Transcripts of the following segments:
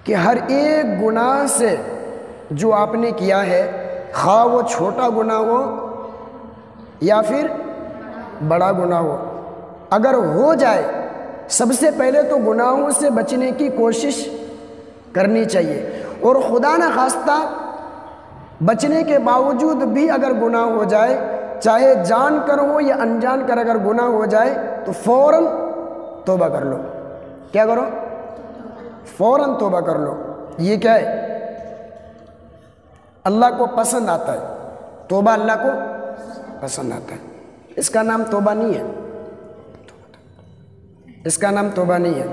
کہ ہر ایک گناہ سے جو آپ نے کیا ہے، خواہ وہ چھوٹا گناہ ہو یا پھر بڑا گناہ ہو، اگر ہو جائے سب سے پہلے تو گناہوں سے بچنے کی کوشش کرنی چاہیے، اور خدا نہ خواستہ بچنے کے باوجود بھی اگر گناہ ہو جائے، چاہے جان کر ہو یا انجان کر، اگر گناہ ہو جائے تو فوراً توبہ کر لو۔ کیا کرو؟ فوراً توبہ کر لو۔ یہ کیا ہے؟ اللہ کو پسند آتا ہے، توبہ اللہ کو پسند آتا ہے۔ اس کا نام توبہ نہیں ہے، اس کا نام توبہ نہیں ہے۔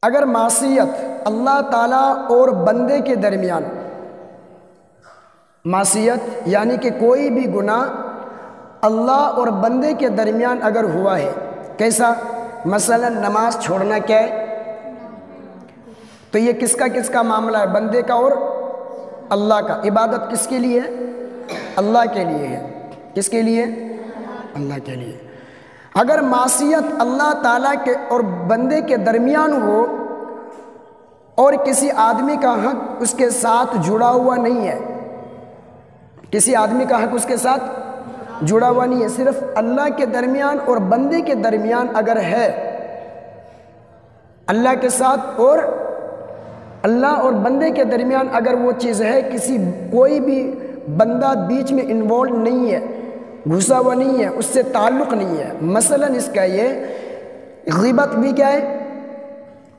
اگر معصیت اللہ تعالیٰ اور بندے کے درمیان، معصیت یعنی کہ کوئی بھی گناہ اللہ اور بندے کے درمیان اگر ہوا ہے، کیسا؟ مثلا نماز چھوڑنا کیا ہے؟ تو یہ کس کا معاملہ ہے؟ بندے کا اور اللہ کا۔ عبادت کس کے لیے ہے؟ اللہ کے لیے ہے۔ کس کے لیے؟ اللہ کے لیے۔ اگر معصیت اللہ تعالیٰ کے اور بندے کے درمیان ہو اور کسی آدمی کا حق اس کے ساتھ جڑا ہوا نہیں ہے، کسی آدمی کا حق اس کے ساتھ جڑا ہوا نہیں ہے، صرف اللہ کے درمیان اور بندے کے درمیان اگر ہے، اللہ کے ساتھ اور اللہ اور بندے کے درمیان اگر وہ چیز ہے، کوئی بھی بندہ بیچ میں انوالو نہیں ہے، گھسا ہوا نہیں ہے، اس سے تعلق نہیں ہے۔ مثلا اس کا یہ غیبت بھی کیا ہے؟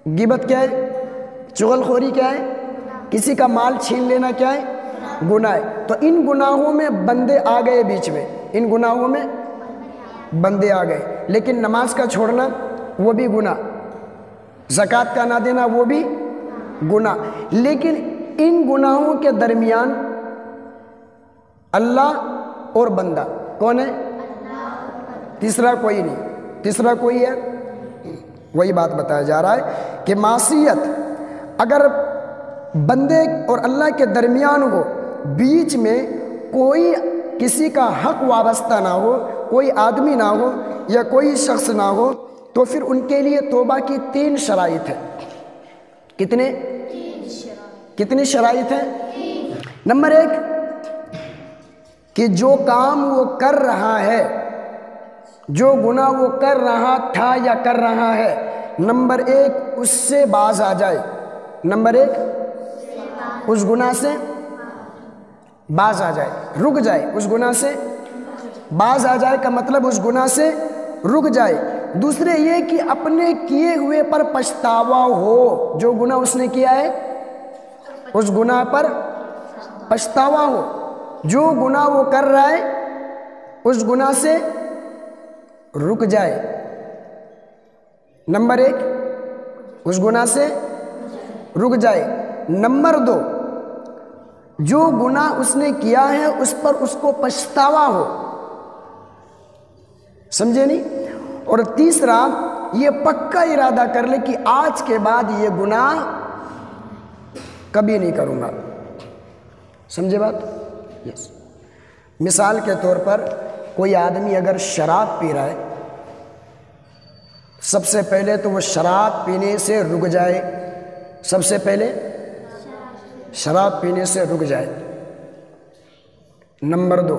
غیبت کیا ہے؟ چغلخوری کیا ہے؟ کسی کا مال چھین لینا کیا ہے؟ گناہ ہے۔ تو ان گناہوں میں بندے آ گئے بیچ میں، ان گناہوں میں بندے آ گئے۔ لیکن نماز کا چھوڑنا وہ بھی گناہ، زکوٰۃ کا نہ دینا وہ بھی گناہ۔ لیکن ان گناہوں کے درمیان اللہ اور بندہ کون ہے؟ تیسرا کوئی نہیں۔ تیسرا کوئی ہے؟ وہی بات بتایا جا رہا ہے کہ معصیت اگر بندے اور اللہ کے درمیان ہو، بیچ میں کوئی کسی کا حق وابستہ نہ ہو، کوئی آدمی نہ ہو یا کوئی شخص نہ ہو، تو پھر ان کے لیے توبہ کی 3 شرائط ہے۔ کتنی شرائط ہیں؟ نمبر 1 کہ جو کام وہ کر رہا ہے، جو گناہ وہ کر رہا تھا یا کر رہا ہے، نمبر 1 اس سے باز آ جائے۔ نمبر 1 اس گناہ سے باز آ جائے، رک جائے، اس گناہ سے باز آ جائے کا مطلب اس گناہ سے رک جائے۔ دوسرے یہ کہ اپنے کیے ہوئے پر پچھتاوا ہو، جو گناہ اس نے کیا ہے اس گناہ پر پچھتاوا ہو، جو گناہ وہ کر رہا ہے اس گناہ سے رک جائے۔ نمبر 1 اس گناہ سے رک جائے۔ نمبر 2 جو گناہ اس نے کیا ہے اس پر اس کو پچھتاوا ہو، سمجھے نہیں؟ اور تیسرا یہ پکا ارادہ کر لے کہ آج کے بعد یہ گناہ کبھی نہیں کروں گا۔ سمجھے بات؟ یس۔ مثال کے طور پر کوئی آدمی اگر شراب پی رہا ہے، سب سے پہلے تو وہ شراب پینے سے رک جائے، سب سے پہلے شراب پینے سے رک جائے۔ نمبر 2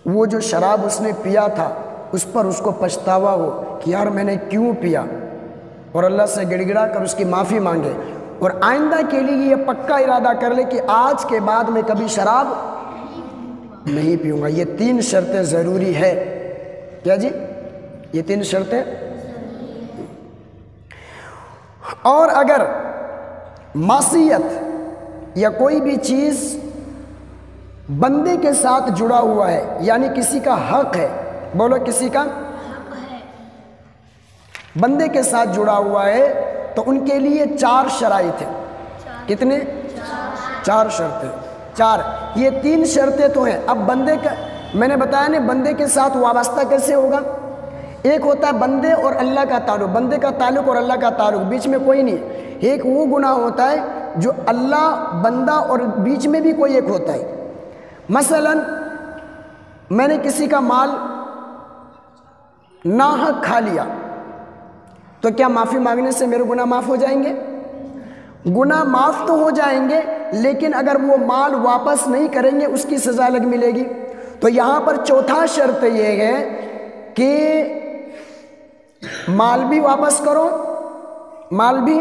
وہ جو شراب اس نے پیا تھا اس پر اس کو پچھتاوا ہو کہ یار میں نے کیوں پیا، اور اللہ سے گڑ گڑا کر اس کی معافی مانگے، اور آئندہ کے لیے یہ پکا ارادہ کر لے کہ آج کے بعد میں کبھی شراب نہیں پیوں گا۔ یہ 3 شرطیں ضروری ہے۔ کیا جی؟ یہ 3 شرطیں۔ اور اگر معصیت یا کوئی بھی چیز بندے کے ساتھ جڑا ہوا ہے، یعنی کسی کا حق ہے، بولو کسی کا بندے کے ساتھ جڑا ہوا ہے، تو ان کے لیے 4 شرائط ہیں۔ کتنے؟ 4 شرطیں۔ 4 یہ 3 شرطیں تو ہیں۔ اب بندے کا میں نے بتایا نا، بندے کے ساتھ وابستہ کیسے ہوگا؟ ایک ہوتا ہے بندے اور اللہ کا تعلق، بندے کا تعلق اور اللہ کا تعلق، بیچ میں کوئی نہیں۔ ایک وہ گناہ ہوتا ہے جو اللہ، بندہ اور بیچ میں بھی کوئی ایک ہوتا ہے۔ مثلا میں نے کسی کا مال ناحق کھا لیا، تو کیا معافی مانگنے سے میرے گناہ معاف ہو جائیں گے؟ گناہ معاف تو ہو جائیں گے لیکن اگر وہ مال واپس نہیں کریں گے اس کی سزا الگ ملے گی۔ تو یہاں پر چوتھا شرط یہ ہے کہ مال بھی واپس کرو، مال بھی،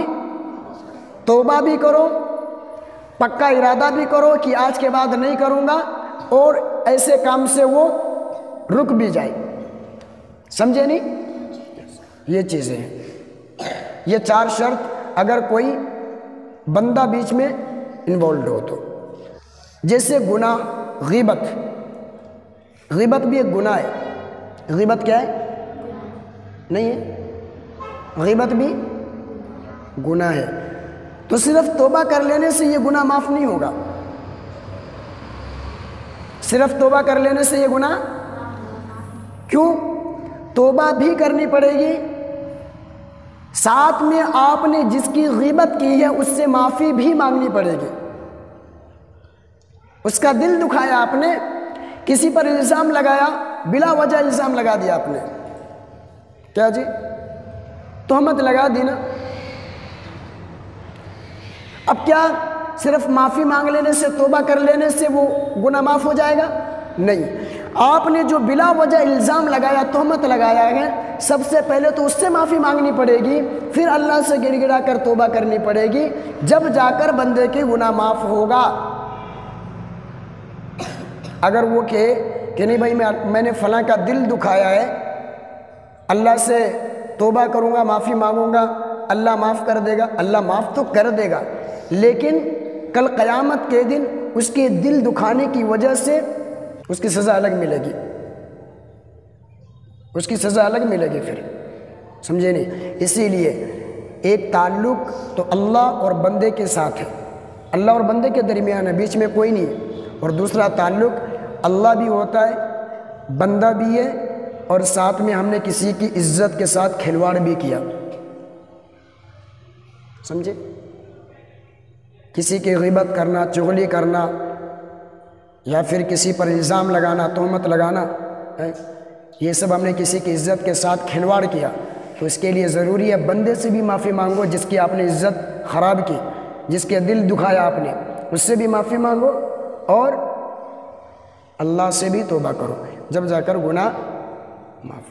توبہ بھی کرو، پکا ارادہ بھی کرو کہ آج کے بعد نہیں کروں گا، اور ایسے کام سے وہ رک بھی جائے۔ سمجھے نہیں؟ یہ چیزیں ہیں، یہ 4 شرط اگر کوئی بندہ بیچ میں انوالوڈ ہو تو۔ جیسے گناہ غیبت، غیبت بھی ایک گناہ ہے۔ غیبت کیا ہے؟ نہیں ہے؟ غیبت بھی گناہ ہے، تو صرف توبہ کر لینے سے یہ گناہ معاف نہیں ہوگا۔ صرف توبہ کر لینے سے یہ گناہ کیوں؟ توبہ بھی کرنی پڑے گی، ساتھ میں آپ نے جس کی غیبت کی ہے اس سے معافی بھی مانگنی پڑے گی۔ اس کا دل دکھایا آپ نے، کسی پر الزام لگایا، بلا وجہ الزام لگا دیا آپ نے، کیا جی؟ تہمت لگا دی نا۔ اب کیا صرف معافی مانگ لینے سے، توبہ کر لینے سے وہ گناہ معاف ہو جائے گا؟ نہیں، آپ نے جو بلا وجہ الزام لگایا، تہمت لگایا ہے، سب سے پہلے تو اس سے معافی مانگنی پڑے گی، پھر اللہ سے گڑ گڑا کر توبہ کرنی پڑے گی، جب جا کر بندے کے گناہ معاف ہوگا۔ اگر وہ کہ نہیں بھائی میں نے فلاں کا دل دکھایا ہے، اللہ سے توبہ کروں گا، معافی مانگوں گا، اللہ معاف کر دے گا، اللہ معاف تو کر دے گا، لیکن کل قیامت کے دن اس کے دل دکھانے کی وجہ سے اس کی سزا الگ ملے گی، اس کی سزا الگ ملے گی پھر، سمجھے نہیں؟ اسی لیے ایک تعلق تو اللہ اور بندے کے ساتھ ہے، اللہ اور بندے کے درمیان ہے، بیچ میں کوئی نہیں ہے، اور دوسرا تعلق اللہ بھی ہوتا ہے، بندہ بھی ہے، اور ساتھ میں ہم نے کسی کی عزت کے ساتھ کھلواڑ بھی کیا، سمجھے؟ کسی کی غیبت کرنا، چغلی کرنا، یا پھر کسی پر الزام لگانا، تہمت لگانا، یہ سب ہم نے کسی کی عزت کے ساتھ کھلواڑ کیا، تو اس کے لیے ضروری ہے بندے سے بھی معافی مانگو جس کی آپ نے عزت خراب کی، جس کے دل دکھایا آپ نے، اس سے بھی معافی مانگو، اور اللہ سے بھی توبہ کرو، جب جا کر گناہ معاف